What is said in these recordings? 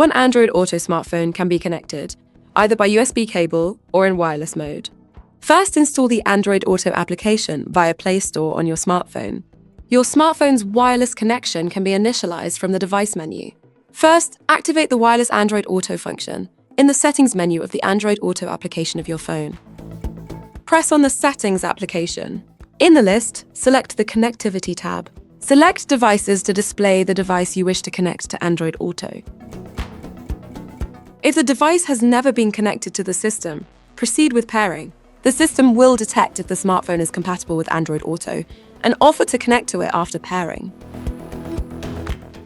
One Android Auto smartphone can be connected, either by USB cable or in wireless mode. First, install the Android Auto application via Play Store on your smartphone. Your smartphone's wireless connection can be initialized from the device menu. First, activate the wireless Android Auto function in the Settings menu of the Android Auto application of your phone. Press on the Settings application. In the list, select the Connectivity tab. Select Devices to display the device you wish to connect to Android Auto. If the device has never been connected to the system, proceed with pairing. The system will detect if the smartphone is compatible with Android Auto and offer to connect to it after pairing.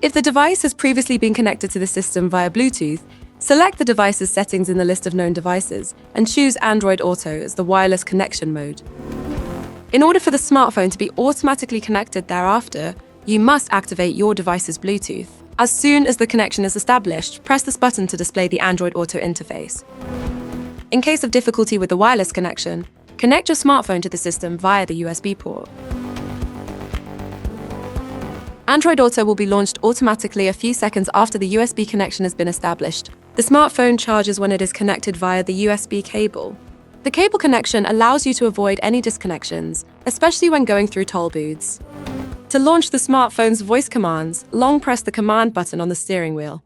If the device has previously been connected to the system via Bluetooth, select the device's settings in the list of known devices and choose Android Auto as the wireless connection mode. In order for the smartphone to be automatically connected thereafter, you must activate your device's Bluetooth. As soon as the connection is established, press this button to display the Android Auto interface. In case of difficulty with the wireless connection, connect your smartphone to the system via the USB port. Android Auto will be launched automatically a few seconds after the USB connection has been established. The smartphone charges when it is connected via the USB cable. The cable connection allows you to avoid any disconnections, especially when going through toll booths. To launch the smartphone's voice commands, long press the command button on the steering wheel.